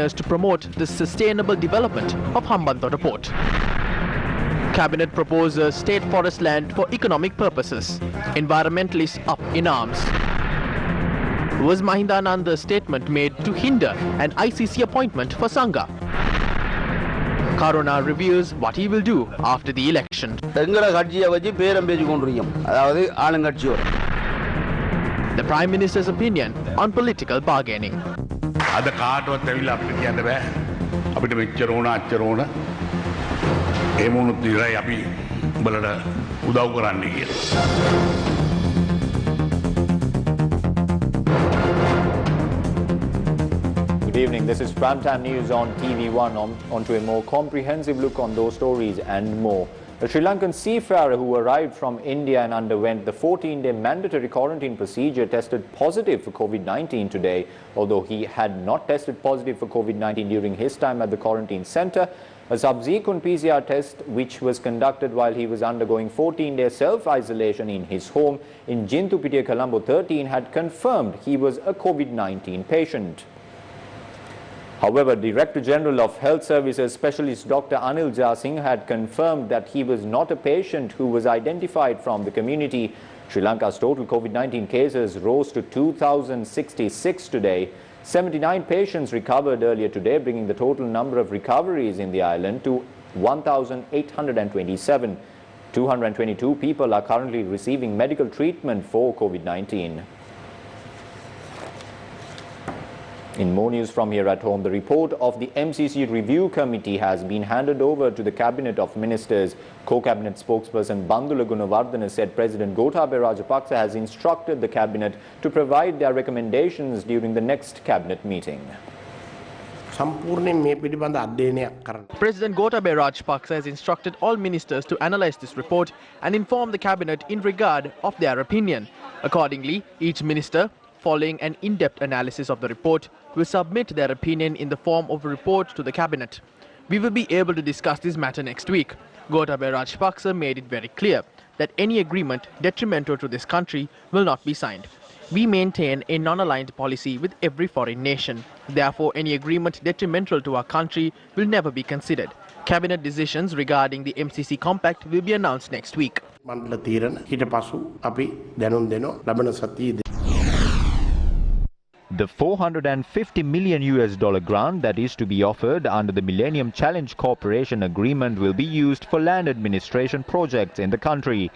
partners to promote the sustainable development of Hambantota Port. Cabinet proposes state forest land for economic purposes. Environmentalists up in arms. Was Mahindananda's statement made to hinder an ICC appointment for Sangha? Karuna reviews what he will do after the election. The Prime Minister's opinion on political bargaining. Good evening. This is Primetime News on TV1. On to a more comprehensive look on those stories and more. A Sri Lankan seafarer who arrived from India and underwent the 14-day mandatory quarantine procedure tested positive for COVID-19 today. Although he had not tested positive for COVID-19 during his time at the quarantine centre, a subsequent PCR test which was conducted while he was undergoing 14-day self-isolation in his home in Jintupitiya, Colombo 13 had confirmed he was a COVID-19 patient. However, Director General of Health Services Specialist Dr. Anil Jasingh had confirmed that he was not a patient who was identified from the community. Sri Lanka's total COVID-19 cases rose to 2,066 today. 79 patients recovered earlier today, bringing the total number of recoveries in the island to 1,827. 222 people are currently receiving medical treatment for COVID-19. In more news from here at home, the report of the MCC Review Committee has been handed over to the Cabinet of Ministers. Co-Cabinet spokesperson Bandula Gunawardena said President Gotabaya Rajapaksa has instructed the Cabinet to provide their recommendations during the next Cabinet meeting. President Gotabaya Rajapaksa has instructed all ministers to analyse this report and inform the Cabinet in regard of their opinion. Accordingly, each minister, following an in-depth analysis of the report, will submit their opinion in the form of a report to the Cabinet. We will be able to discuss this matter next week. Gotabaya Rajapaksa made it very clear that any agreement detrimental to this country will not be signed. We maintain a non-aligned policy with every foreign nation. Therefore, any agreement detrimental to our country will never be considered. Cabinet decisions regarding the MCC Compact will be announced next week. The $450 million grant that is to be offered under the Millennium Challenge Corporation Agreement will be used for land administration projects in the country.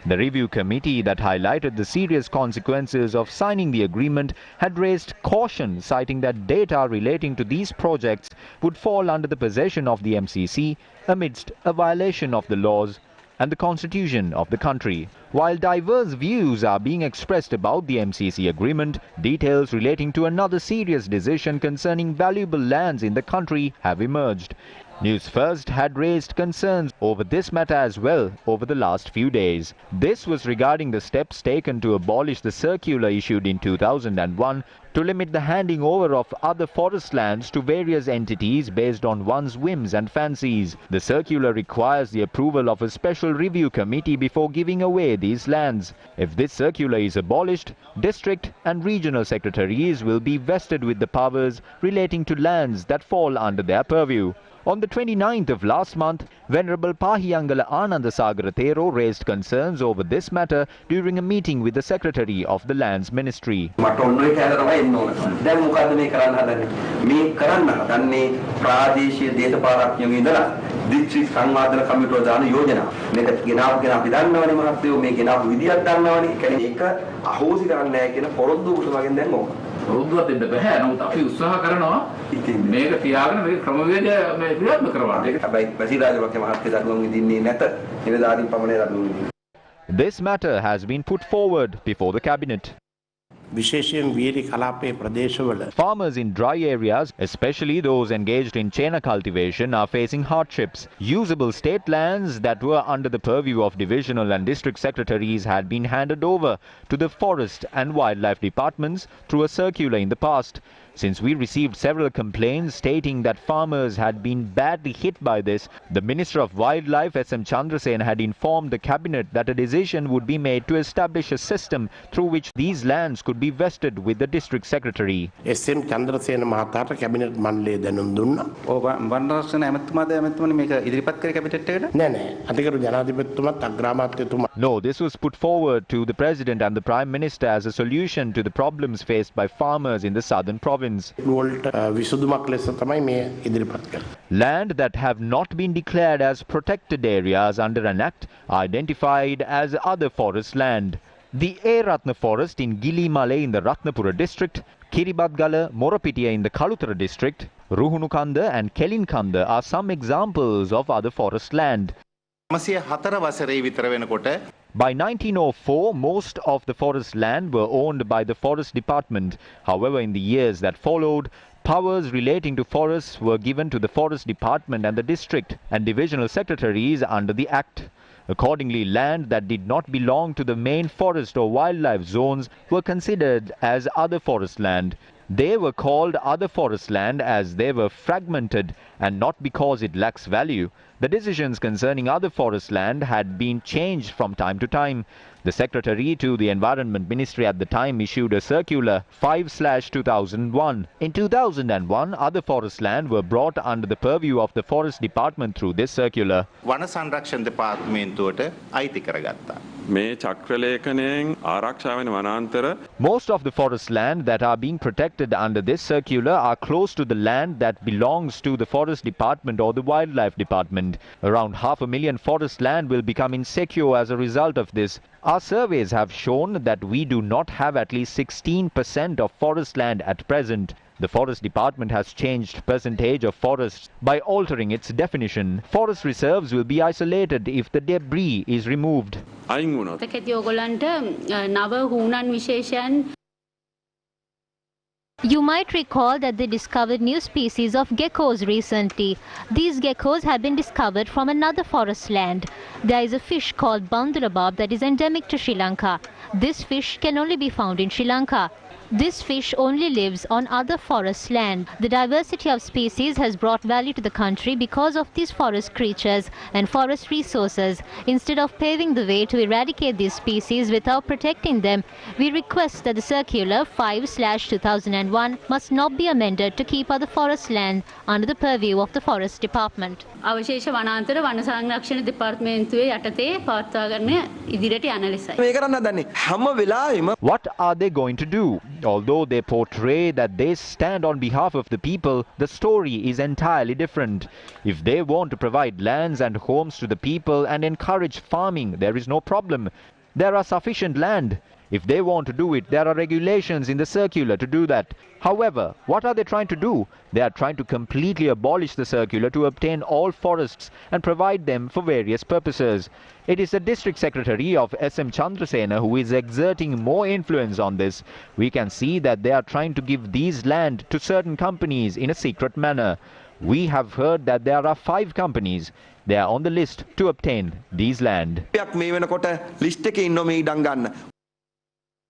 The review committee that highlighted the serious consequences of signing the agreement had raised caution, citing that data relating to these projects would fall under the possession of the MCC amidst a violation of the laws and the constitution of the country. While diverse views are being expressed about the MCC agreement, details relating to another serious decision concerning valuable lands in the country have emerged. Newsfirst had raised concerns over this matter as well over the last few days. This was regarding the steps taken to abolish the circular issued in 2001 to limit the handing over of other forest lands to various entities based on one's whims and fancies. The circular requires the approval of a special review committee before giving away these lands. If this circular is abolished, district and regional secretaries will be vested with the powers relating to lands that fall under their purview. On the 29th of last month, Venerable Pahiyangala Anandasagara Thero raised concerns over this matter during a meeting with the Secretary of the Lands Ministry. This matter has been put forward before the Cabinet. Farmers in dry areas, especially those engaged in chena cultivation, are facing hardships. Usable state lands that were under the purview of divisional and district secretaries had been handed over to the forest and wildlife departments through a circular in the past. Since we received several complaints stating that farmers had been badly hit by this, the Minister of Wildlife SM Chandrasena had informed the cabinet that a decision would be made to establish a system through which these lands could be vested with the district secretary. SM Chandrasena මහතාට cabinet මණ්ඩලය දැනුම් දුන්නා. ඔව් වනරක්ෂණ ඇමතුමාද ඇමතුමනි මේක ඉදිරිපත් කරේ cabinet එකට? නෑ අධිකරු ජනාධිපතිතුමත් අග්‍රාමාත්‍යතුමා. No, this was put forward to the President and the Prime Minister as a solution to the problems faced by farmers in the southern province. වලට විසඳුමක් ලෙස තමයි මේ ඉදිරිපත් කළේ. Land that have not been declared as protected areas under an act are identified as other forest land. The A Ratna forest in Gilimale in the Ratnapura district, Kiribadgala, Morapitiya in the Kalutara district, Ruhunukanda and Kelinkanda are some examples of other forest land. By 1904, most of the forest land were owned by the Forest Department. However, in the years that followed, powers relating to forests were given to the Forest Department and the district and divisional secretaries under the Act. Accordingly, land that did not belong to the main forest or wildlife zones were considered as other forest land. They were called other forest land as they were fragmented and not because it lacks value. The decisions concerning other forest land had been changed from time to time. The Secretary to the Environment Ministry at the time issued a circular 5/2001. In 2001, other forest land were brought under the purview of the Forest Department through this circular. වන සංරක්ෂණ දෙපාර්තමේන්තුවට අයිති කරගත්තා. මේ චක්‍රලේඛනයෙන් ආරක්ෂා වෙන වනාන්තර Most of the forest land that are being protected under this circular are close to the land that belongs to the Forest Department or the Wildlife Department. Around 500,000 forest land will become insecure as a result of this. Our surveys have shown that we do not have at least 16% of forest land at present. The Forest Department has changed percentage of forests by altering its definition. Forest reserves will be isolated if the debris is removed. අයින් වුණොත් නව හුණන් විශේෂයන්. You might recall that they discovered new species of geckos recently. These geckos have been discovered from another forest land. There is a fish called bandulabab that is endemic to Sri Lanka. This fish can only be found in Sri Lanka. This fish only lives on other forest land. The diversity of species has brought value to the country because of these forest creatures and forest resources. Instead of paving the way to eradicate these species without protecting them, we request that the circular 5/2001 must not be amended to keep other forest land under the purview of the Forest Department. අවශේෂ වනාන්තර වන සංරක්ෂණ දෙපාර්තමේන්තුවේ යටතේ පවත්වාගෙන ඉදිරියට යන ලෙසයි. මේ කරන්න හදන්නේ හැම වෙලාවෙම What are they going to do? Although they portray that they stand on behalf of the people, the story is entirely different. If they want to provide lands and homes to the people and encourage farming, there is no problem. There are sufficient land. If they want to do it, there are regulations in the circular to do that. However, what are they trying to do? They are trying to completely abolish the circular to obtain all forests and provide them for various purposes. It is the District Secretary of SM Chandrasena who is exerting more influence on this. We can see that they are trying to give these land to certain companies in a secret manner. We have heard that there are 5 companies. They are on the list to obtain these land. මේ වෙනකොට list එකේ ඉන්නෝ මේ ඉඩම් ගන්න.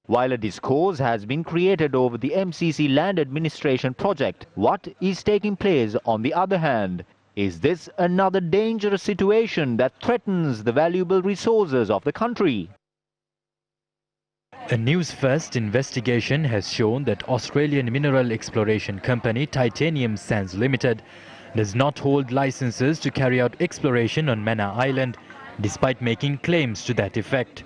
While a discourse has been created over the MCC land administration project, what is taking place on the other hand? Is this another dangerous situation that threatens the valuable resources of the country? A Newsfirst investigation has shown that Australian mineral exploration company Titanium Sands Limited does not hold licenses to carry out exploration on Manor Island, despite making claims to that effect.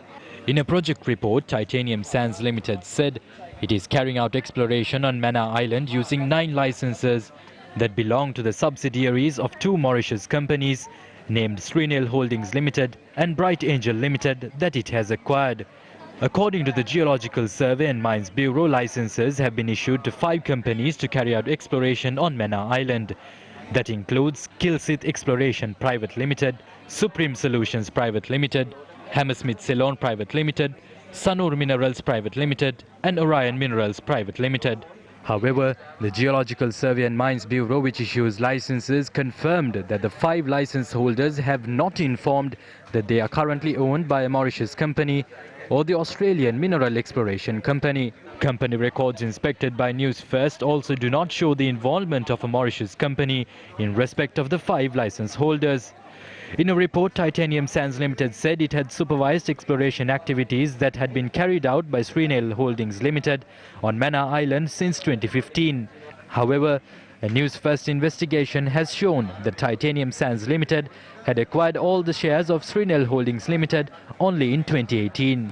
In a project report, Titanium Sands Limited said it is carrying out exploration on Manor Island using 9 licenses that belong to the subsidiaries of 2 Mauritius companies named Srinil Holdings Limited and Bright Angel Limited that it has acquired. According to the Geological Survey and Mines Bureau, licenses have been issued to 5 companies to carry out exploration on Manor Island. That includes Kilsith Exploration Private Limited, Supreme Solutions Private Limited, Hammersmith Ceylon Private Limited, Sanur Minerals Private Limited and Orion Minerals Private Limited. However, the Geological Survey and Mines Bureau, which issues licenses, confirmed that the 5 license holders have not informed that they are currently owned by a Mauritius company or the Australian Mineral Exploration Company. Company records inspected by Newsfirst also do not show the involvement of a Mauritius company in respect of the 5 license holders. In a report, Titanium Sands Limited said it had supervised exploration activities that had been carried out by Srinel Holdings Limited on Manor Island since 2015. However, a Newsfirst investigation has shown that Titanium Sands Limited had acquired all the shares of Srinel Holdings Limited only in 2018.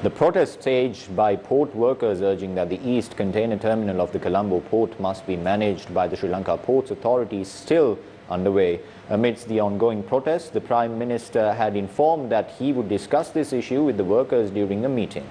The protest staged by port workers urging that the East Container Terminal of the Colombo port must be managed by the Sri Lanka Ports Authority is still underway. Amidst the ongoing protests, the Prime Minister had informed that he would discuss this issue with the workers during the meeting.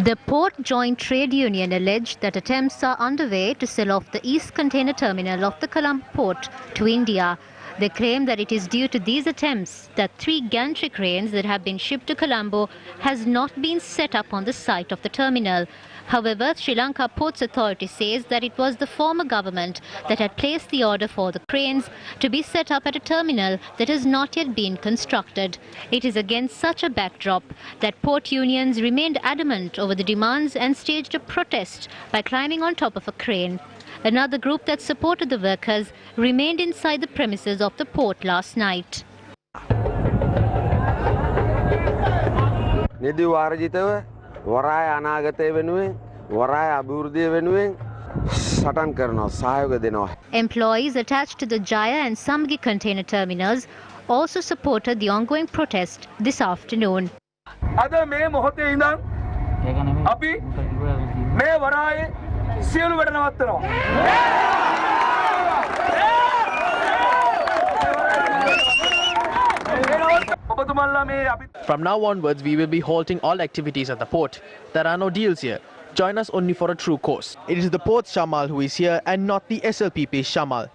The Port Joint Trade Union alleged that attempts are underway to sell off the East Container Terminal of the Colombo port to India. They claim that it is due to these attempts that 3 gantry cranes that have been shipped to Colombo has not been set up on the site of the terminal. However, Sri Lanka Ports Authority says that it was the former government that had placed the order for the cranes to be set up at a terminal that has not yet been constructed. It is against such a backdrop that port unions remained adamant over the demands and staged a protest by climbing on top of a crane. Another group that supported the workers remained inside the premises of the port last night. වරාය අනාගතය වෙනුවෙන් වරාය අභිවෘද්ධිය වෙනුවෙන් සටන් කරනවා සහයෝග දෙනවා. Employees attached to the Jaya and Samgi container terminals also supported the ongoing protest this afternoon. අද මේ මොහොතේ ඉඳන් අපි මේ වරායේ සියලු වැඩ නවත්තනවා. From now onwards, we will be halting all activities at the port. There are no deals here. Join us only for a true course. It is the port's Shamal who is here and not the SLPP's Shamal.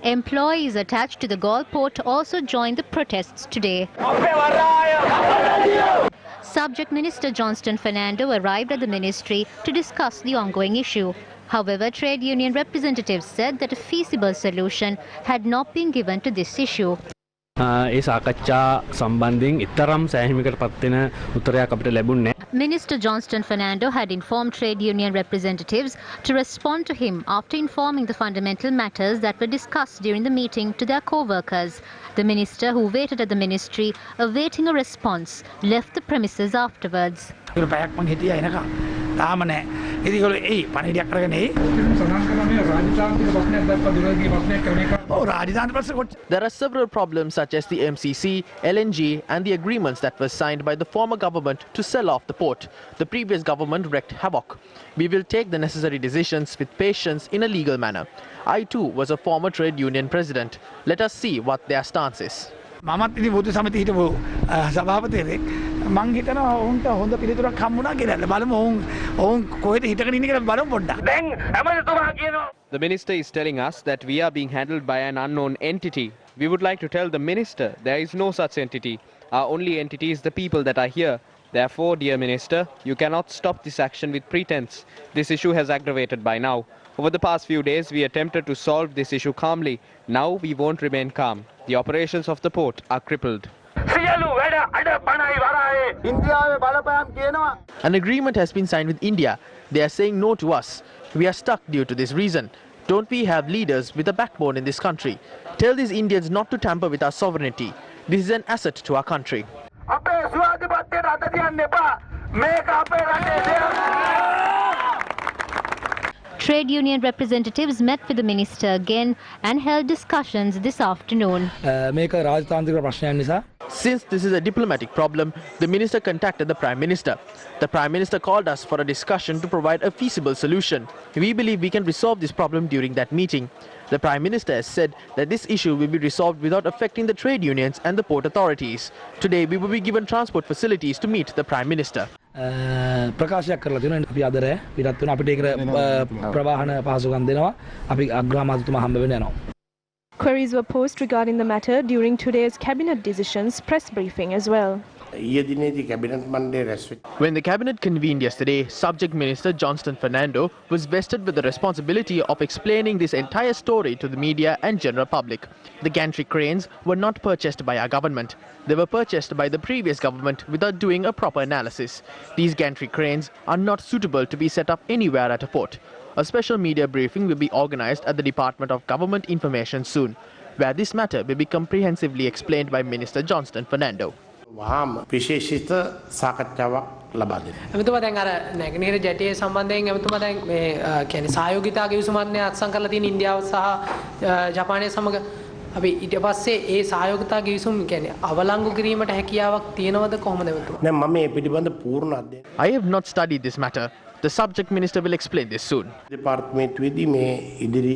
Employees attached to the Galle port also joined the protests today. Subject Minister Johnston Fernando arrived at the ministry to discuss the ongoing issue. However, trade union representatives said that a feasible solution had not been given to this issue. Minister Johnston Fernando had informed trade union representatives to respond to him after informing the fundamental matters that were discussed during the meeting to their co-workers. The minister, who waited at the ministry awaiting a response, left the premises afterwards. There are several problems such as the MCC, LNG and the agreements that were signed by the former government to sell off the port. The previous government wreaked havoc. We will take the necessary decisions with patience in a legal manner. I too was a former trade union president. Let us see what their stance is. මමත් ඉතින් බුදු සමිතිය හිටපු සභාපතියෙක් මං හිතනවා ඔවුන්ට හොඳ පිළිතුරක් හම්බුණා කියලා. බලමු ඔවුන් කොහෙද හිටගෙන ඉන්නේ කියලා බලමු පොඩ්ඩක්. දැන් ඇමතිතුමා කියනවා. The minister is telling us that we are being handled by an unknown entity. We would like to tell the minister there is no such entity. Our only entity is the people that are here. Therefore, dear minister, you cannot stop this action with pretense. This issue has aggravated by now. Over the past few days, we attempted to solve this issue calmly. Now we won't remain calm. The operations of the port are crippled. An agreement has been signed with India. They are saying no to us. We are stuck due to this reason. Don't we have leaders with a backbone in this country? Tell these Indians not to tamper with our sovereignty. This is an asset to our country. Trade union representatives met with the minister again and held discussions this afternoon. Since this is a diplomatic problem, the minister contacted the Prime Minister. The Prime Minister called us for a discussion to provide a feasible solution. We believe we can resolve this problem during that meeting. The Prime Minister has said that this issue will be resolved without affecting the trade unions and the port authorities. Today, we will be given transport facilities to meet the Prime Minister. ප්‍රකාශයක් කරලා තියෙනවා අපි අද රෑ පිටත් වෙන අපිට ඒක ප්‍රවාහන පහසුකම් දෙනවා අපි අග්‍රාමාත්‍යතුමා හම්බ වෙන්න යනවා. Queries were posed regarding the matter during today's cabinet decisions press briefing as well. When the cabinet convened yesterday, Subject Minister Johnston Fernando was vested with the responsibility of explaining this entire story to the media and general public. The gantry cranes were not purchased by our government. They were purchased by the previous government without doing a proper analysis. These gantry cranes are not suitable to be set up anywhere at a port. A special media briefing will be organized at the Department of Government Information soon, where this matter will be comprehensively explained by Minister Johnston Fernando. විශේෂිත සාකච්ඡාවක් ලබා දෙන්න. එමෙතුමා දැන් අර නැගෙනහිර ජැටියේ සම්බන්ධයෙන් එමෙතුමා දැන් මේ කියන්නේ සහයෝගිතා ගිවිසුමන්නේ අත්සන් කරලා තියෙන ඉන්දියාව සහ ජපානය සමග අපි ඊට පස්සේ ඒ සහයෝගිතා ගිවිසුම් කියන්නේ අවලංගු කිරීමට හැකියාවක් තියෙනවද කොහොමද එමෙතුමා? නෑ මම මේ පිළිබඳ පූර්ණ අධ්‍යයනය I have not studied this matter. The subject minister will explain this soon. දෙපාර්තමේන්තුවේදී මේ ඉදිරි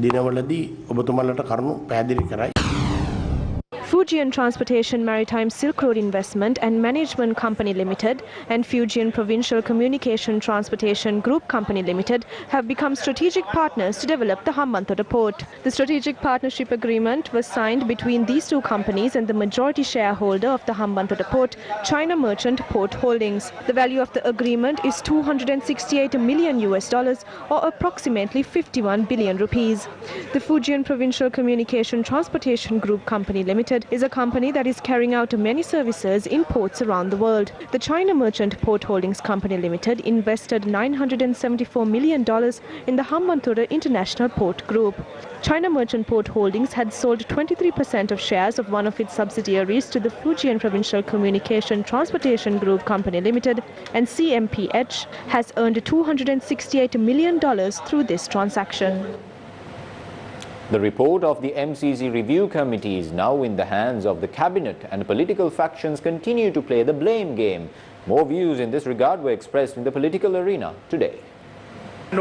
දිනවලදී ඔබතුමාලට කරුණු පැහැදිලි කරයි. Fujian Transportation Maritime Silk Road Investment and Management Company Limited and Fujian Provincial Communication Transportation Group Company Limited have become strategic partners to develop the Hambantota port. The strategic partnership agreement was signed between these two companies and the majority shareholder of the Hambantota port, China Merchant Port Holdings. The value of the agreement is $268 million or approximately 51 billion rupees. The Fujian Provincial Communication Transportation Group Company Limited is a company that is carrying out many services in ports around the world. The China Merchant Port Holdings Company Limited invested $974 million in the Hambantota International Port Group. China Merchant Port Holdings had sold 23% of shares of one of its subsidiaries to the Fujian Provincial Communication Transportation Group Company Limited, and CMPH has earned $268 million through this transaction. The report of the MCC Review Committee is now in the hands of the Cabinet, and political factions continue to play the blame game. More views in this regard were expressed in the political arena today. I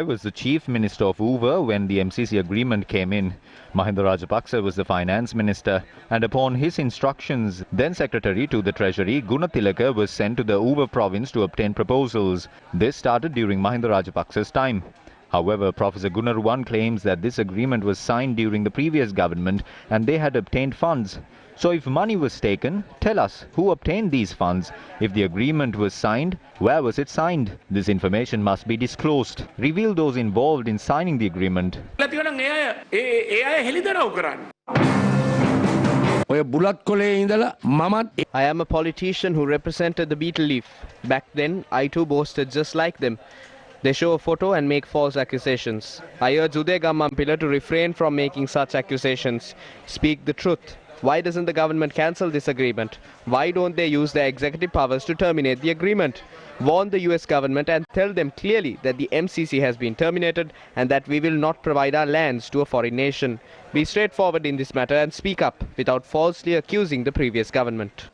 was the Chief Minister of Uva when the MCC agreement came in. Mahinda Rajapaksa was the Finance Minister, and upon his instructions, then Secretary to the Treasury, Gunathilaka, was sent to the Uva province to obtain proposals. This started during Mahinda Rajapaksa's time. However, Professor Gunaruwan claims that this agreement was signed during the previous government and they had obtained funds. So if money was taken, tell us who obtained these funds. If the agreement was signed, where was it signed? This information must be disclosed. Reveal those involved in signing the agreement. I am a politician who represented the betel leaf. Back then, I too boasted just like them. They show a photo and make false accusations. I urge Uday Gammampila to refrain from making such accusations. Speak the truth. Why doesn't the government cancel this agreement? Why don't they use their executive powers to terminate the agreement? Warn the US government and tell them clearly that the MCC has been terminated and that we will not provide our lands to a foreign nation. Be straightforward in this matter and speak up without falsely accusing the previous government.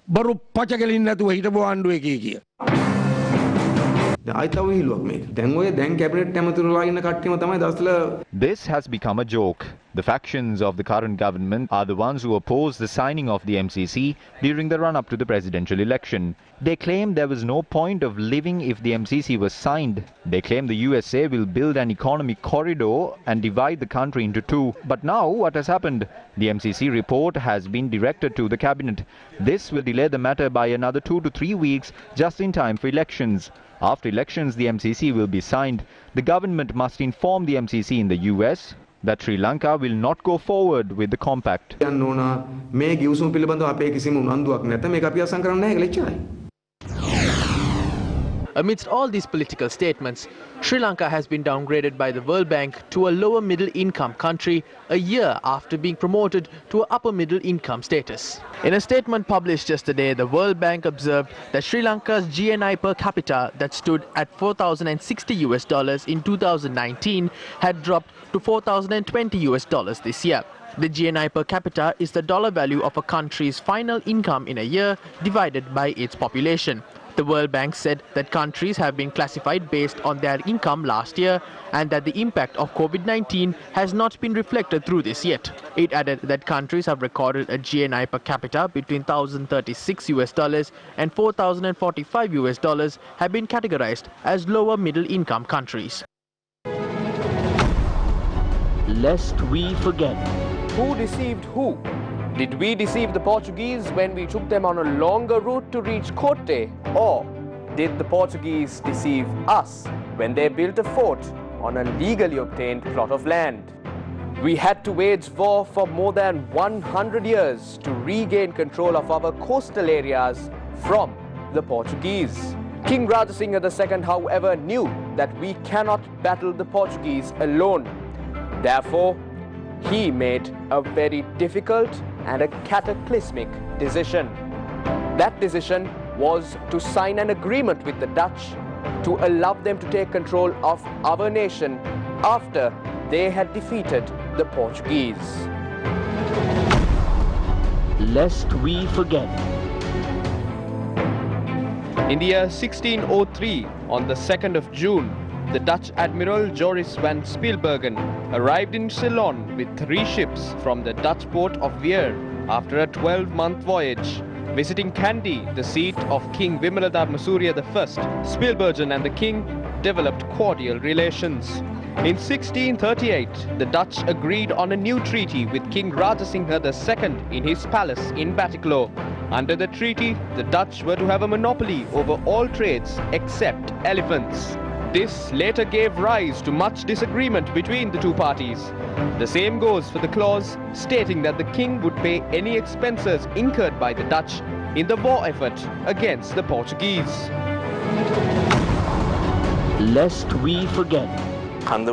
This has become a joke. The factions of the current government are the ones who opposed the signing of the MCC during the run-up to the presidential election. They claim there was no point of living if the MCC was signed. They claim the USA will build an economic corridor and divide the country into two. But now what has happened? The MCC report has been directed to the cabinet. This will delay the matter by another 2 to 3 weeks, just in time for elections. After elections, the MCC will be signed. The government must inform the MCC in the US that Sri Lanka will not go forward with the compact. Amidst all these political statements, Sri Lanka has been downgraded by the World Bank to a lower middle income country a year after being promoted to an upper middle income status. In a statement published yesterday, the World Bank observed that Sri Lanka's GNI per capita that stood at $4,060 in 2019 had dropped to $4,020 this year. The GNI per capita is the dollar value of a country's final income in a year divided by its population. The World Bank said that countries have been classified based on their income last year and that the impact of COVID-19 has not been reflected through this yet. It added that countries have recorded a GNI per capita between $1,036 and $4,045 have been categorized as lower middle income countries. Lest we forget. Who deceived who? Did we deceive the Portuguese when we took them on a longer route to reach Corte? Or did the Portuguese deceive us when they built a fort on a legally obtained plot of land? We had to wage war for more than 100 years to regain control of our coastal areas from the Portuguese. King Rajasingha II, however, knew that we cannot battle the Portuguese alone. Therefore, he made a very difficult and a cataclysmic decision. That decision was to sign an agreement with the Dutch to allow them to take control of our nation after they had defeated the Portuguese. Lest we forget. In the year 1603, on the 2nd of June, the Dutch Admiral Joris van Spielbergen arrived in Ceylon with 3 ships from the Dutch port of Weer after a 12-month voyage. Visiting Kandy, the seat of King Vimaladharma Surya I, Spielbergen and the king developed cordial relations. In 1638, the Dutch agreed on a new treaty with King Rajasingha II in his palace in Batticaloa. Under the treaty, the Dutch were to have a monopoly over all trades except elephants. This later gave rise to much disagreement between the two parties. The same goes for the clause stating that the king would pay any expenses incurred by the Dutch in the war effort against the Portuguese. Lest we forget. King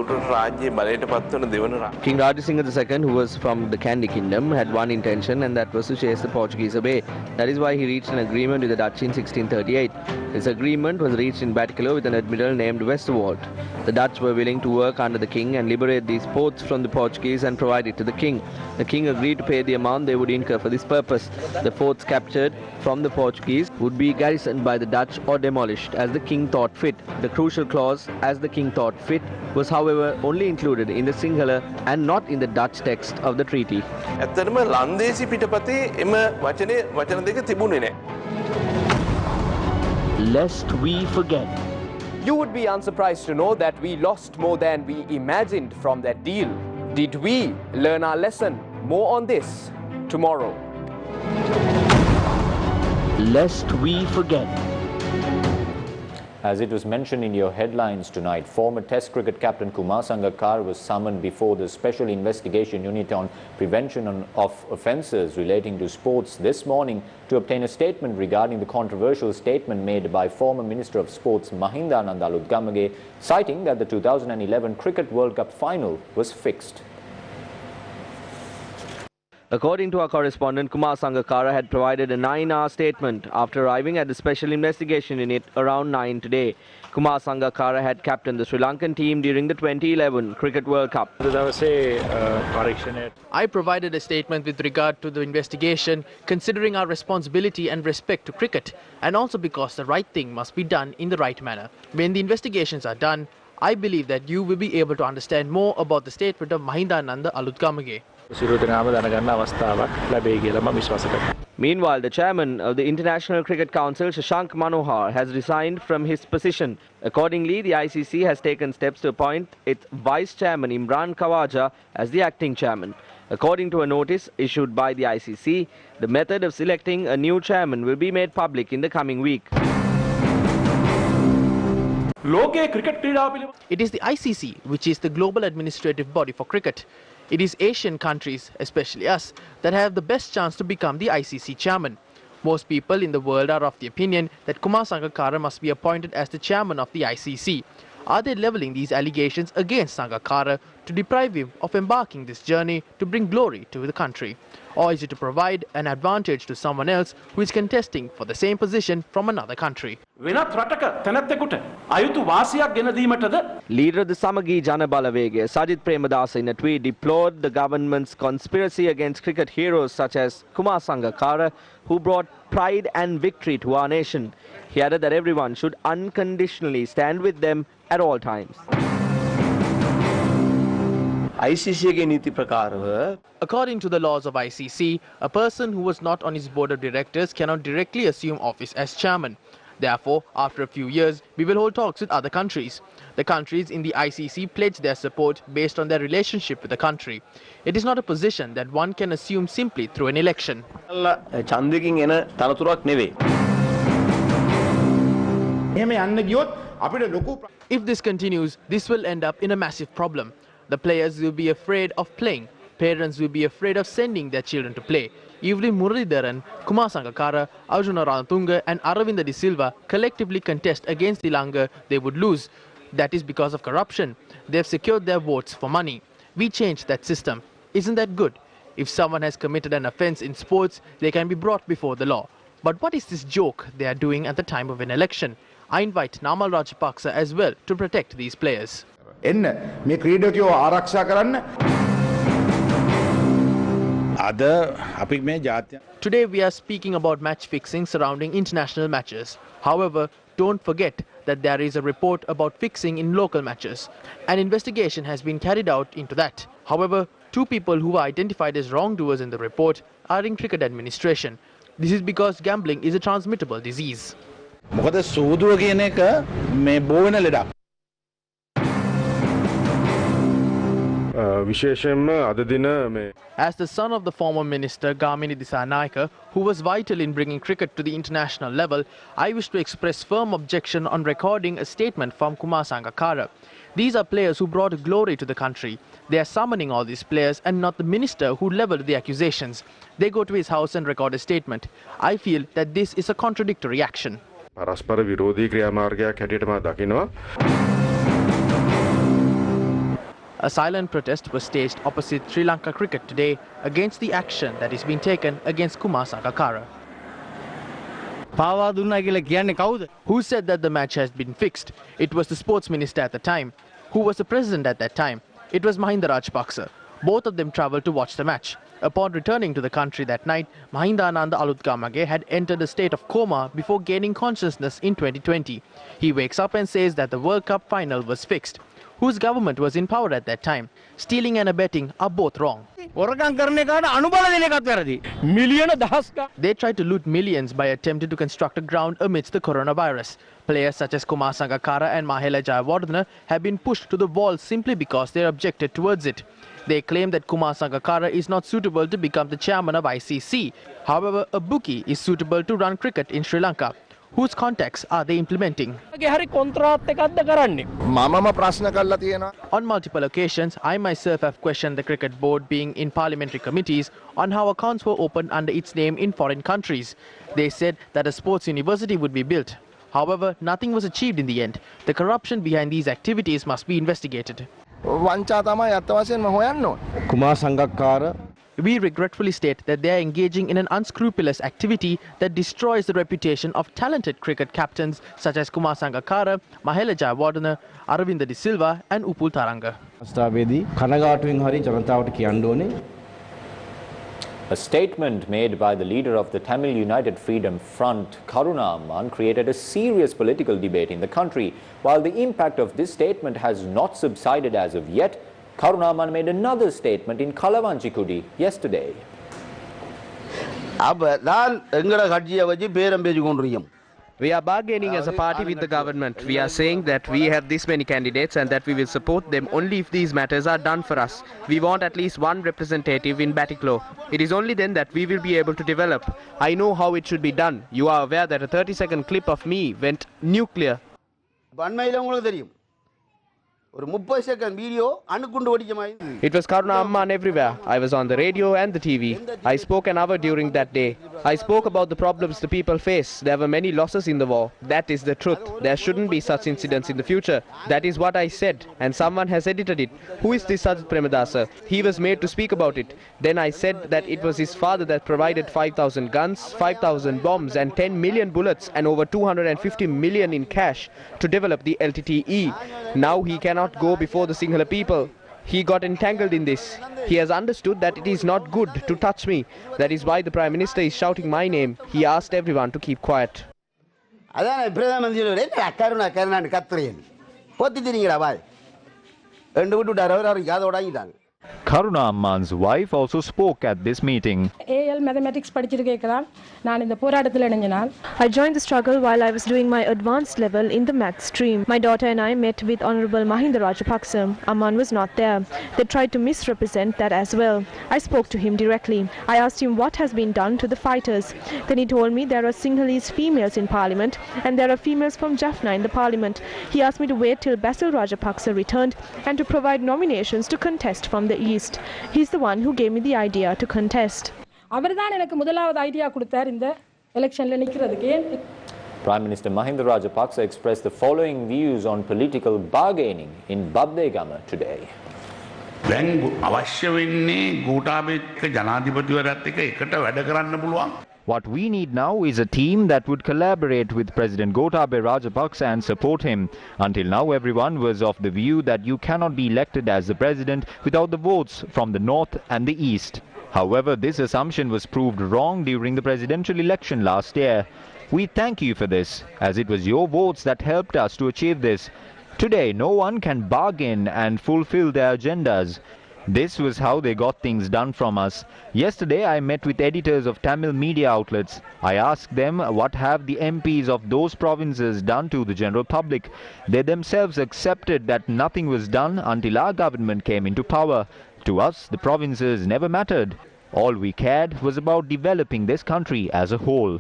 Rajasingha II, who was from the Kandy kingdom, had one intention, and that was to chase the Portuguese away. That is why he reached an agreement with the Dutch in 1638. This agreement was reached in Batticaloa with an admiral named Westerwald. The Dutch were willing to work under the king and liberate these ports from the Portuguese and provide it to the king. The king agreed to pay the amount they would incur for this purpose. The forts captured from the Portuguese would be garrisoned by the Dutch or demolished as the king thought fit. The crucial clause, as the king thought fit, was however only included in the Sinhala and not in the Dutch text of the treaty. Lest we forget. You would be unsurprised to know that we lost more than we imagined from that deal. Did we learn our lesson? More on this tomorrow. Lest we forget. As it was mentioned in your headlines tonight, former Test cricket captain Kumar Sangakkara was summoned before the Special Investigation Unit on Prevention of Offences relating to sports this morning to obtain a statement regarding the controversial statement made by former Minister of Sports Mahindananda Alutgamage, citing that the 2011 Cricket World Cup final was fixed. According to our correspondent, Kumar Sangakkara had provided a 9-hour statement after arriving at the Special Investigation Unit around 9 today. Kumar Sangakkara had captained the Sri Lankan team during the 2011 Cricket World Cup. I provided a statement with regard to the investigation, considering our responsibility and respect to cricket, and also because the right thing must be done in the right manner. When the investigations are done, I believe that you will be able to understand more about the statement of Mahindananda Alutgamage. Meanwhile, the chairman of the International Cricket Council, Shashank Manohar, has resigned from his position. Accordingly, the ICC has taken steps to appoint its vice chairman Imran Khawaja as the acting chairman. According to a notice issued by the ICC, the method of selecting a new chairman will be made public in the coming week. It is the ICC which is the global administrative body for cricket. It is Asian countries, especially us, that have the best chance to become the ICC chairman. Most people in the world are of the opinion that Kumar Sangakkara must be appointed as the chairman of the ICC. Are they levelling these allegations against Sangakkara to deprive him of embarking this journey to bring glory to the country? Or is it to provide an advantage to someone else who is contesting for the same position from another country? Leader of the Samagi Jana Balavege, Sajid Premadasa, in a tweet deplored the government's conspiracy against cricket heroes such as Kumar Sangakkara, who brought pride and victory to our nation. He added that everyone should unconditionally stand with them at all times. According to the laws of ICC, a person who was not on his board of directors cannot directly assume office as chairman. Therefore, after a few years, we will hold talks with other countries. The countries in the ICC pledge their support based on their relationship with the country. It is not a position that one can assume simply through an election. If this continues, this will end up in a massive problem. The players will be afraid of playing. Parents will be afraid of sending their children to play. Evelyn Muralidharan, Kumar Sangakkara, Arjuna Ranatunga and Aravinda De Silva collectively contest against the Lanka, they would lose. That is because of corruption. They have secured their votes for money. We changed that system. Isn't that good? If someone has committed an offence in sports, they can be brought before the law. But what is this joke they are doing at the time of an election? I invite Namal Rajapaksa as well to protect these players. Today we are speaking about match fixing surrounding international matches. However, don't forget that there is a report about fixing in local matches. An investigation has been carried out into that. However, 2 people who are identified as wrongdoers in the report are in cricket administration. This is because gambling is a transmittable disease. As the son of the former minister Prema Dissanayake, who was vital in bringing cricket to the international level, I wish to express firm objection on recording a statement from Kumar Sangakkara. These are players who brought glory to the country. They are summoning all these players and not the minister who levelled the accusations. They go to his house and record a statement. I feel that this is a contradictory action. A silent protest was staged opposite Sri Lanka cricket today against the action that is being taken against Kumar Sangakkara. Who said that the match has been fixed? It was the sports minister at the time. Who was the president at that time? It was Mahinda Rajapaksa. Both of them travelled to watch the match. Upon returning to the country that night, Mahinda Ananda Alutgamage had entered a state of coma before gaining consciousness in 2020. He wakes up and says that the World Cup final was fixed. Whose government was in power at that time? Stealing and abetting are both wrong. They tried to loot millions by attempting to construct a ground amidst the coronavirus. Players such as Kumar Sangakkara and Mahela Jayawardena have been pushed to the wall simply because they objected towards it. They claim that Kumar Sangakkara is not suitable to become the chairman of ICC. However, a bookie is suitable to run cricket in Sri Lanka. Whose contacts are they implementing? On multiple occasions, I myself have questioned the cricket board being in parliamentary committees on how accounts were opened under its name in foreign countries. They said that a sports university would be built. However, nothing was achieved in the end. The corruption behind these activities must be investigated. We regretfully state that they are engaging in an unscrupulous activity that destroys the reputation of talented cricket captains such as Kumar Sangakkara, Mahela Jayawardena, Aravinda De Silva and Upul Taranga. A statement made by the leader of the Tamil United Freedom Front, Karuna Amman, created a serious political debate in the country. While the impact of this statement has not subsided as of yet, Karuna Amman made another statement in Kalavanchikudi yesterday. We are bargaining as a party with the government. We are saying that we have this many candidates and that we will support them only if these matters are done for us. We want at least one representative in Batiklo. It is only then that we will be able to develop. I know how it should be done. You are aware that a 30-second clip of me went nuclear. It was Karuna Amman everywhere. I was on the radio and the TV. I spoke an hour during that day. I spoke about the problems the people face. There were many losses in the war. That is the truth. There shouldn't be such incidents in the future. That is what I said. And someone has edited it. Who is this Sajid Premadasa? He was made to speak about it. Then I said that it was his father that provided 5,000 guns, 5,000 bombs and 10 million bullets and over 250 million in cash to develop the LTTE. Now he cannot go before the Sinhala people. He got entangled in this. He has understood that it is not good to touch me. That is why the Prime Minister is shouting my name. He asked everyone to keep quiet. Karuna Amman's wife also spoke at this meeting. AL mathematics படிச்சிருக்கேன் நான் இந்த போராட்டத்தில் இணைஞ்சனால் I joined the struggle while I was doing my advanced level in the maths stream. My daughter and I met with Honorable Mahinda Rajapaksa. Amman was not there. They tried to misrepresent that as well. I spoke to him directly. I asked him what has been done to the fighters. Then he told me there are Sinhalese females in parliament and there are females from Jaffna in the parliament. He asked me to wait till Basil Rajapaksa returned and to provide nominations to contest from the east. He's the one who gave me the idea to contest. அவர்தான் எனக்கு முதலாவது idea கொடுத்தார் இந்த எலெக்ஷன்ல நிக்கிறதுக்கு. Prime Minister Mahinda Rajapaksa expressed the following views on political bargaining in Babdegama today. දැන් අවශ්‍ය වෙන්නේ ගෝඨාභයක ජනාධිපතිවරයාත් එක්ක එකට වැඩ කරන්න පුළුවන්. What we need now is a team that would collaborate with President Gotabaya Rajapaksa and support him. Until now, everyone was of the view that you cannot be elected as the president without the votes from the north and the east. However, this assumption was proved wrong during the presidential election last year. We thank you for this, as it was your votes that helped us to achieve this. Today, no one can bargain and fulfill their agendas. This was how they got things done from us. Yesterday, I met with editors of Tamil media outlets. I asked them what have the MPs of those provinces done to the general public. They themselves accepted that nothing was done until our government came into power. To us, the provinces never mattered. All we cared was about developing this country as a whole.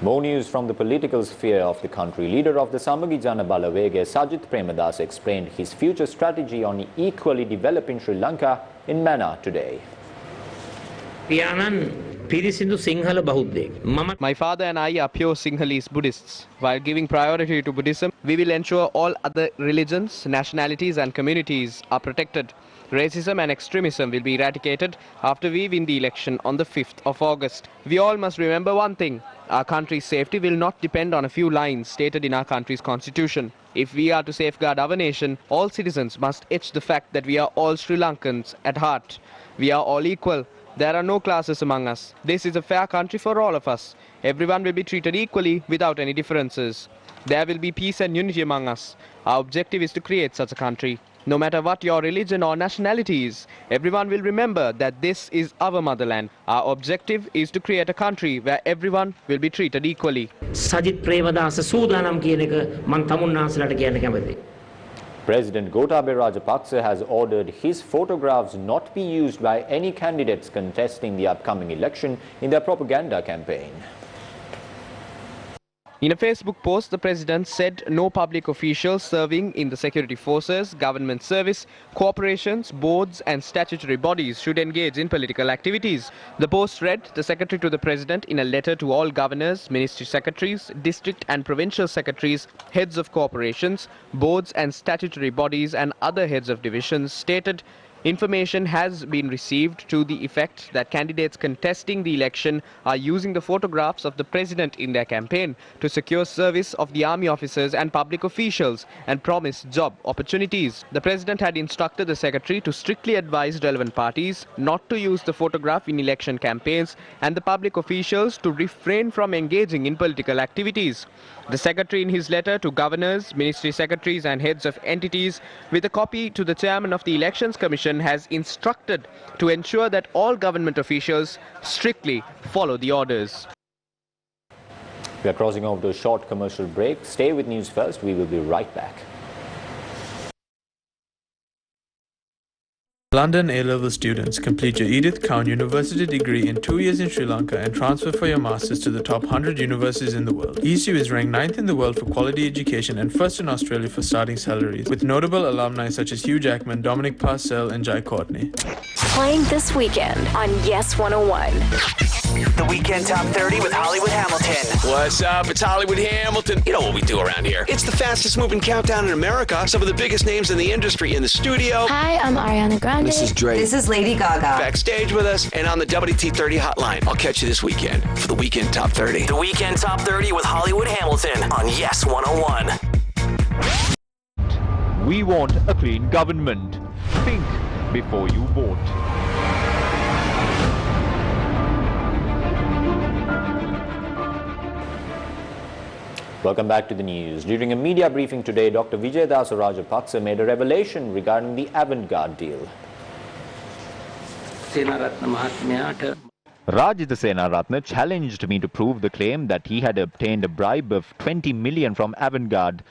More news from the political sphere of the country. Leader of the Samagi Jana Balawege, Sajith Premadas, explained his future strategy on equally developing Sri Lanka in Manna today. My father and I are pure Sinhalese Buddhists. While giving priority to Buddhism, we will ensure all other religions, nationalities and communities are protected. Racism and extremism will be eradicated after we win the election on the 5th of August. We all must remember one thing. Our country's safety will not depend on a few lines stated in our country's constitution. If we are to safeguard our nation, all citizens must etch the fact that we are all Sri Lankans at heart. We are all equal. There are no classes among us. This is a fair country for all of us. Everyone will be treated equally without any differences. There will be peace and unity among us. Our objective is to create such a country. No matter what your religion or nationality is, everyone will remember that this is our motherland. Our objective is to create a country where everyone will be treated equally. Sajith Premadasa සූදානම් කියන එක මම තමුන්නාන්සලාට කියන්න කැමතියි. President Gotabaya Rajapaksa has ordered his photographs not be used by any candidates contesting the upcoming election in their propaganda campaign. In a Facebook post, the president said no public officials serving in the security forces, government service, corporations, boards and statutory bodies should engage in political activities. The post read, the secretary to the president in a letter to all governors, ministry secretaries, district and provincial secretaries, heads of corporations, boards and statutory bodies and other heads of divisions stated, information has been received to the effect that candidates contesting the election are using the photographs of the president in their campaign to secure service of the army officers and public officials and promise job opportunities. The president had instructed the secretary to strictly advise relevant parties not to use the photograph in election campaigns and the public officials to refrain from engaging in political activities. The secretary in his letter to governors, ministry secretaries and heads of entities with a copy to the chairman of the Elections Commission has instructed to ensure that all government officials strictly follow the orders. We are crossing over to a short commercial break. Stay with News First. We will be right back. London A-level students, complete your Edith Cowan University degree in 2 years in Sri Lanka and transfer for your masters to the top 100 universities in the world. ECU is ranked 9th in the world for quality education and 1st in Australia for starting salaries, with notable alumni such as Hugh Jackman, Dominic Parcell and Jai Courtney. Playing this weekend on Yes 101. The Weekend Top 30 with Hollywood Hamilton. What's up? It's Hollywood Hamilton. You know what we do around here. It's the fastest moving countdown in America. Some of the biggest names in the industry in the studio. Hi, I'm Ariana Grande. This is Drake. This is Lady Gaga. Backstage with us and on the WT30 hotline. I'll catch you this weekend for the Weekend Top 30. The Weekend Top 30 with Hollywood Hamilton on Yes 101. We want a clean government. Think before you vote. Welcome back to the news. During a media briefing today, Dr. Vijayadasa Rajapaksa made a revelation regarding the Avantgarde deal. Rajitha Senaratne challenged me to prove the claim that he had obtained a bribe of 20 million from Avantgarde.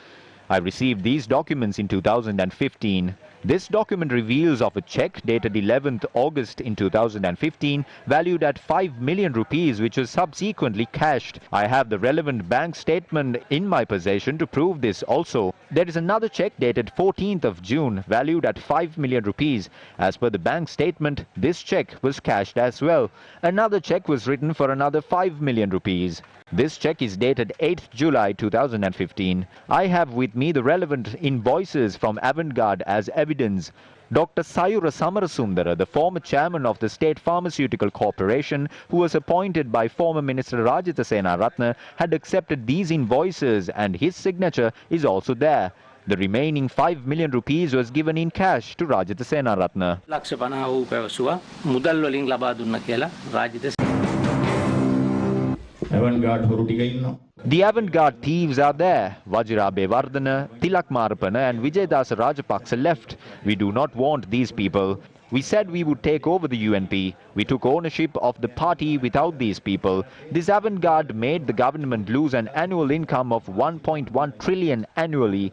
I received these documents in 2015. This document reveals of a check dated 11th August in 2015 valued at 5 million rupees which was subsequently cashed. I have the relevant bank statement in my possession to prove this also. There is another check dated 14th of June valued at 5 million rupees. As per the bank statement, this check was cashed as well. Another check was written for another 5 million rupees. This check is dated 8th July 2015. I have with me the relevant invoices from Avantgarde as evidence. Dr. Sayura Samarasundara, the former chairman of the State Pharmaceutical Corporation, who was appointed by former Minister Rajitha Senaratne, had accepted these invoices and his signature is also there. The remaining 5 million rupees was given in cash to Rajitha Senaratne. The Avantgarde thieves are there. Vajira Bewardhana, Tilak Marapana and Vijayadasa Rajapaksa left. We do not want these people. We said we would take over the UNP. We took ownership of the party without these people. This Avantgarde made the government lose an annual income of 1.1 trillion annually.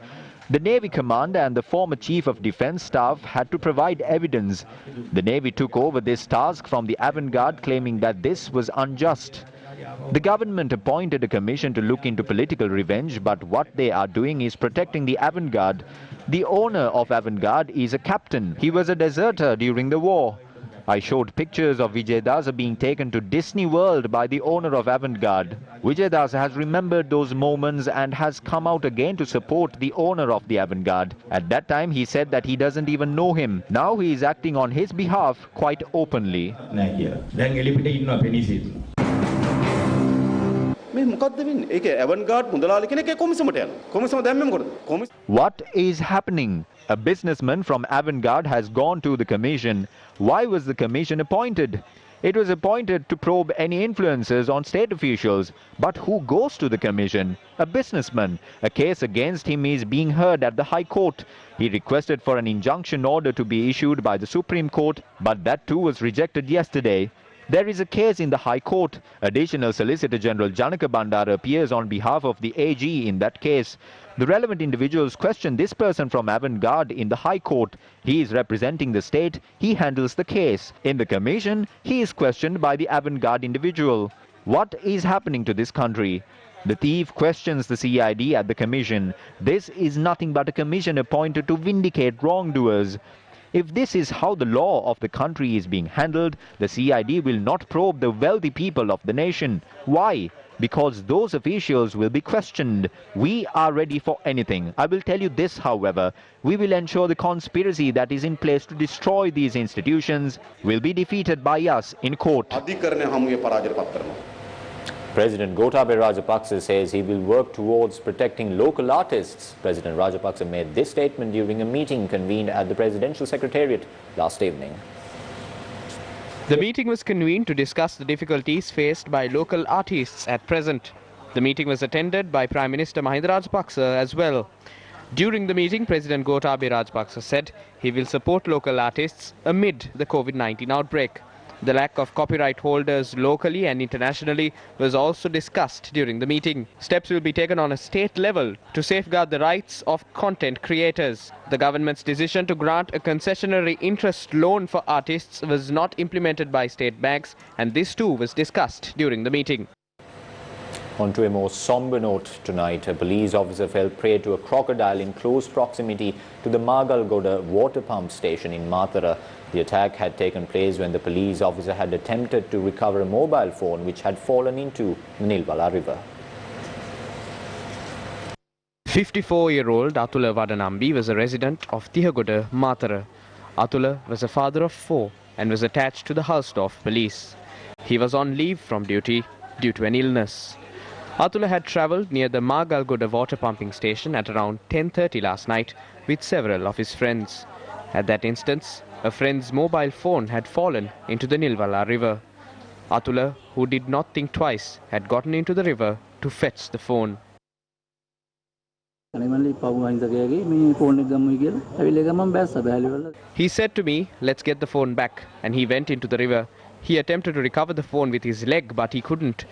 The Navy commander and the former Chief of Defence Staff had to provide evidence. The Navy took over this task from the Avantgarde, claiming that this was unjust. The government appointed a commission to look into political revenge, but what they are doing is protecting the Avantgarde. The owner of Avantgarde is a captain. He was a deserter during the war. I showed pictures of Vijayadasa being taken to Disney World by the owner of Avantgarde. Vijayadasa has remembered those moments and has come out again to support the owner of the Avantgarde. At that time, he said that he doesn't even know him. Now he is acting on his behalf quite openly. What is happening? A businessman from Avantgarde has gone to the commission. Why was the commission appointed? It was appointed to probe any influences on state officials. But who goes to the commission? A businessman. A case against him is being heard at the High Court. He requested for an injunction order to be issued by the Supreme Court, but that too was rejected yesterday. There is a case in the High Court. Additional Solicitor General Janaka Bandara appears on behalf of the AG in that case. The relevant individuals question this person from Avantgarde in the High Court. He is representing the state. He handles the case. In the commission, he is questioned by the Avantgarde individual. What is happening to this country? The thief questions the CID at the commission. This is nothing but a commission appointed to vindicate wrongdoers. If this is how the law of the country is being handled, the CID will not probe the wealthy people of the nation. Why? Because those officials will be questioned. We are ready for anything. I will tell you this, however. We will ensure the conspiracy that is in place to destroy these institutions will be defeated by us in court. President Gotabaya Rajapaksa says he will work towards protecting local artists. President Rajapaksa made this statement during a meeting convened at the Presidential Secretariat last evening. The meeting was convened to discuss the difficulties faced by local artists at present. The meeting was attended by Prime Minister Mahinda Rajapaksa as well. During the meeting, President Gotabaya Rajapaksa said he will support local artists amid the COVID-19 outbreak. The lack of copyright holders locally and internationally was also discussed during the meeting. Steps will be taken on a state level to safeguard the rights of content creators. The government's decision to grant a concessionary interest loan for artists was not implemented by state banks, and this too was discussed during the meeting. On to a more somber note tonight, a police officer fell prey to a crocodile in close proximity to the Magalgoda water pump station in Mathura. The attack had taken place when the police officer had attempted to recover a mobile phone which had fallen into the Nilwala River. 54-year-old Atula Vadanambi was a resident of Tihagoda, Mathura. Atula was a father of 4 and was attached to the Halsdorf police. He was on leave from duty due to an illness. Atula had travelled near the Magalgoda water pumping station at around 10:30 last night with several of his friends. At that instance, a friend's mobile phone had fallen into the Nilwala River. Atula, who did not think twice, had gotten into the river to fetch the phone. He said to me, let's get the phone back, and he went into the river. He attempted to recover the phone with his leg, but he couldn't.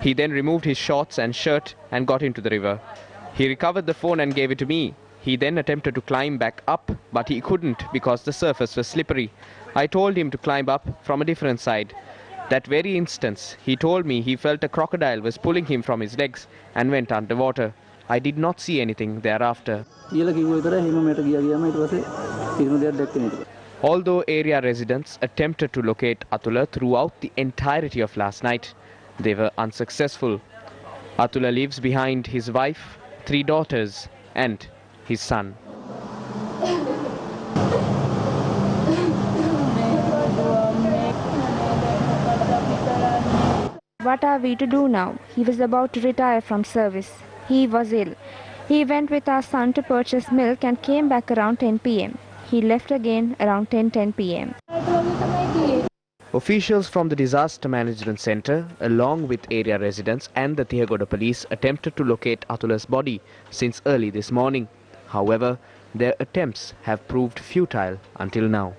He then removed his shorts and shirt and got into the river. He recovered the phone and gave it to me. He then attempted to climb back up, but he couldn't because the surface was slippery. I told him to climb up from a different side. That very instance, he told me he felt a crocodile was pulling him from his legs and went underwater. I did not see anything thereafter. Although area residents attempted to locate Atula throughout the entirety of last night, they were unsuccessful. Atula leaves behind his wife, 3 daughters and his son. What are we to do now? He was about to retire from service. He was ill. He went with our son to purchase milk and came back around 10 p.m. He left again around 10 p.m. Officials from the Disaster Management Centre, along with area residents and the Thiagoda police, attempted to locate Atula's body since early this morning. However, their attempts have proved futile until now.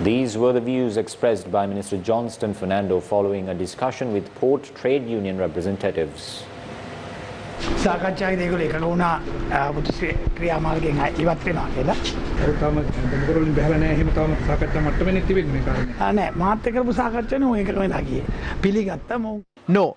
These were the views expressed by Minister Johnston Fernando following a discussion with port trade union representatives. No,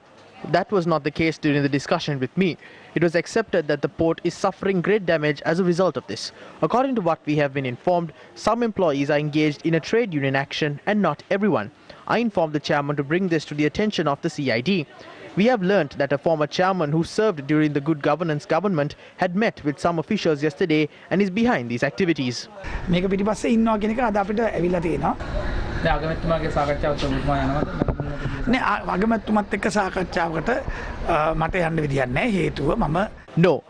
that was not the case during the discussion with me. It was accepted that the port is suffering great damage as a result of this. According to what we have been informed, some employees are engaged in a trade union action and not everyone. I informed the chairman to bring this to the attention of the CID. We have learnt that a former chairman who served during the Good Governance government had met with some officials yesterday and is behind these activities. No,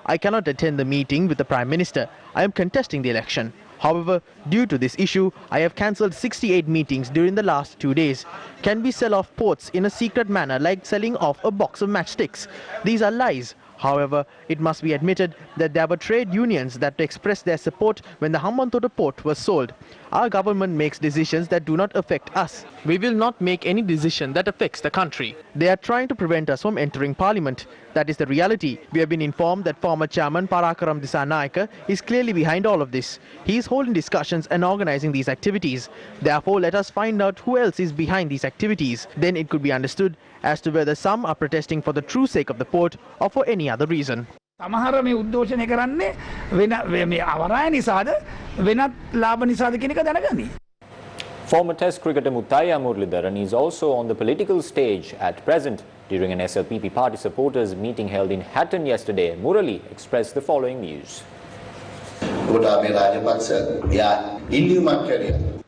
I cannot attend the meeting with the Prime Minister. I am contesting the election. However, due to this issue, I have cancelled 68 meetings during the last 2 days. Can we sell off ports in a secret manner like selling off a box of matchsticks? These are lies. However, it must be admitted that there were trade unions that expressed their support when the Hambantota port was sold. Our government makes decisions that do not affect us. We will not make any decision that affects the country. They are trying to prevent us from entering parliament. That is the reality. We have been informed that former chairman Prema Dissanayake is clearly behind all of this. He is holding discussions and organizing these activities. Therefore, let us find out who else is behind these activities. Then it could be understood as to whether some are protesting for the true sake of the port or for any other reason. Former Test cricketer Muthaiya Muralidharan is also on the political stage at present. During an SLPP party supporters meeting held in Hatton yesterday, Murali expressed the following views.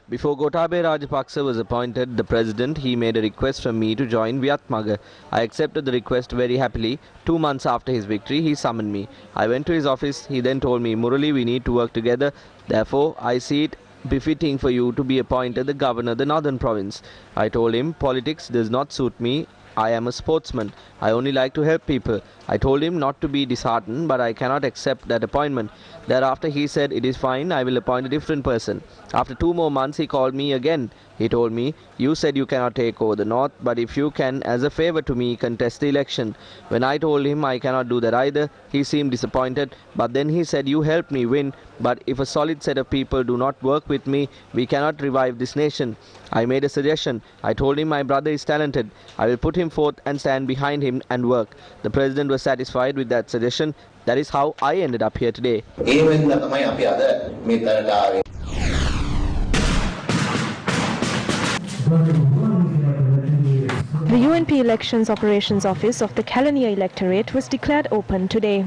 Before Gotabaya Rajapaksa was appointed the president, he made a request from me to join Viatmaga. I accepted the request very happily. 2 months after his victory, he summoned me. I went to his office. He then told me, Murali, we need to work together. Therefore, I see it befitting for you to be appointed the governor of the northern province. I told him, politics does not suit me. I am a sportsman. I only like to help people. I told him not to be disheartened, but I cannot accept that appointment. Thereafter he said, it is fine, I will appoint a different person. After 2 more months he called me again. He told me, you said you cannot take over the north, but if you can, as a favor to me, contest the election. When I told him I cannot do that either, he seemed disappointed, but then he said, you helped me win, but if a solid set of people do not work with me, we cannot revive this nation. I made a suggestion. I told him my brother is talented. I will put him forth and stand behind him and work. The president was satisfied with that suggestion. That is how I ended up here today. The UNP Elections Operations Office of the Kelaniya Electorate was declared open today.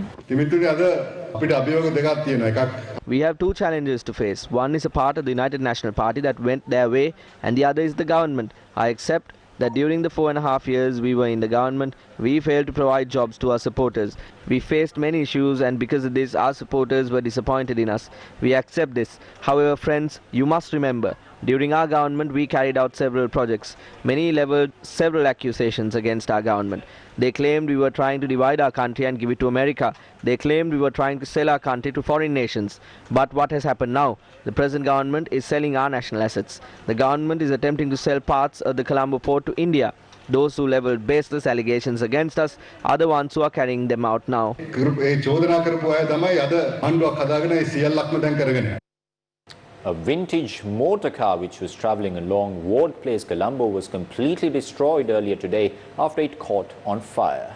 We have 2 challenges to face. One is a part of the United National Party that went their way, and the other is the government. I accept that during the 4.5 years we were in the government, we failed to provide jobs to our supporters. We faced many issues, and because of this our supporters were disappointed in us. We accept this. However, friends, you must remember, During our government, we carried out several projects. Many leveled several accusations against our government. They claimed we were trying to divide our country and give it to America. They claimed we were trying to sell our country to foreign nations. But what has happened now? The present government is selling our national assets. The government is attempting to sell parts of the Colombo port to India. Those who leveled baseless allegations against us are the ones who are carrying them out now. A vintage motor car which was travelling along Ward Place, Colombo, was completely destroyed earlier today after it caught on fire.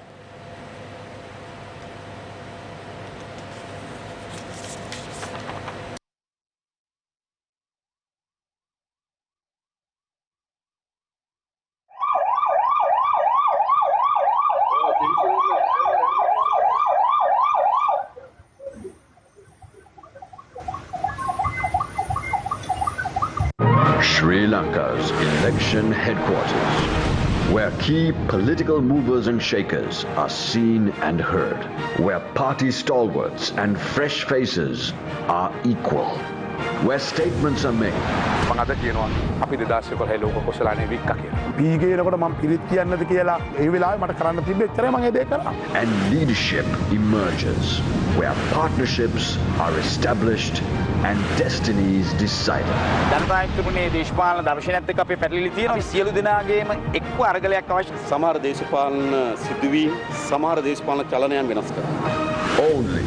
Sri Lanka's election headquarters, where key political movers and shakers are seen and heard, where party stalwarts and fresh faces are equal, where statements are made. And leadership emerges, where partnerships are established and destinies decided. Only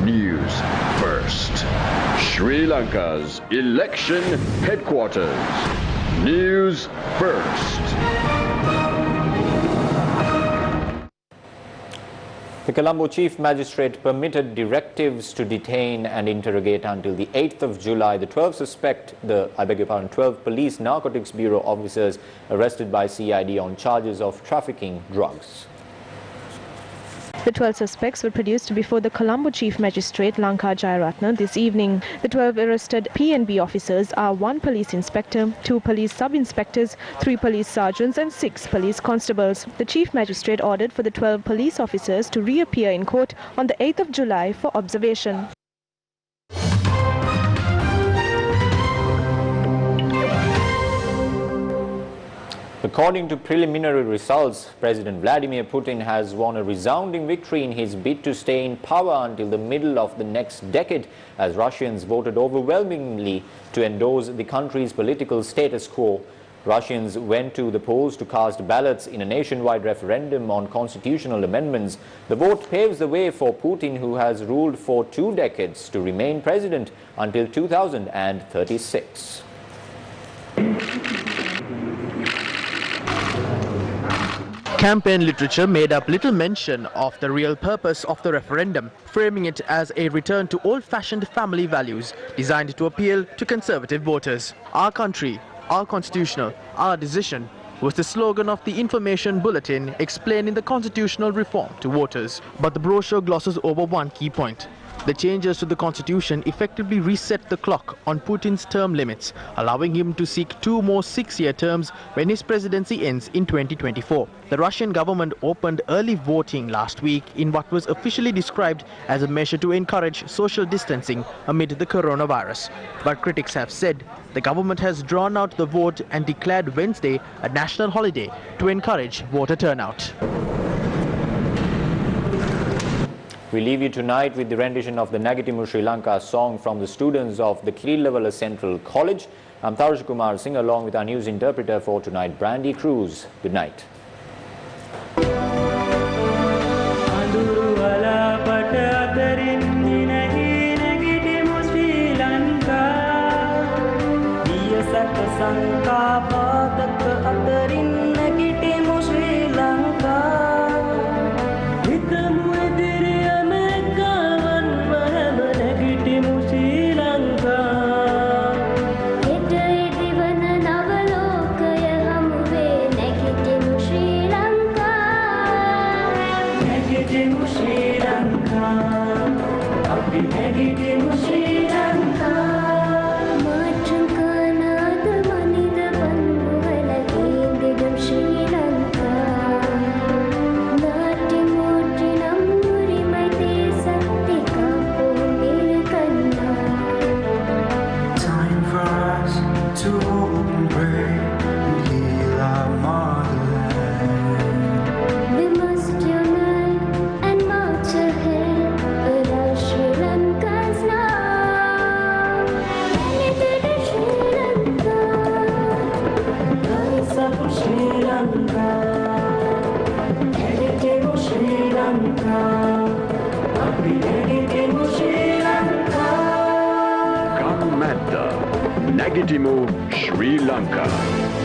News First. Sri Lanka's election headquarters. News First. The Colombo Chief Magistrate permitted directives to detain and interrogate until the 8th of July the 12 Police Narcotics Bureau officers arrested by CID on charges of trafficking drugs. The 12 suspects were produced before the Colombo Chief Magistrate Lanka Jayaratna this evening. The 12 arrested PNB officers are 1 police inspector, 2 police sub-inspectors, 3 police sergeants and 6 police constables. The Chief Magistrate ordered for the 12 police officers to reappear in court on the 8th of July for observation. According to preliminary results, President Vladimir Putin has won a resounding victory in his bid to stay in power until the middle of the next decade, as Russians voted overwhelmingly to endorse the country's political status quo. Russians went to the polls to cast ballots in a nationwide referendum on constitutional amendments. The vote paves the way for Putin, who has ruled for 2 decades, to remain president until 2036. Campaign literature made up little mention of the real purpose of the referendum, framing it as a return to old-fashioned family values designed to appeal to conservative voters. Our country, our constitutional, our decision was the slogan of the information bulletin explaining the constitutional reform to voters. But the brochure glosses over one key point. The changes to the constitution effectively reset the clock on Putin's term limits, allowing him to seek 2 more 6-year terms when his presidency ends in 2024. The Russian government opened early voting last week in what was officially described as a measure to encourage social distancing amid the coronavirus. But critics have said the government has drawn out the vote and declared Wednesday a national holiday to encourage voter turnout. We leave you tonight with the rendition of the Nagitimu Sri Lanka song from the students of the Kirillavala Central College. I'm Tarush Kumar Singh along with our news interpreter for tonight, Brandy Cruz. Good night. Sri Nagitimu, Sri Lanka.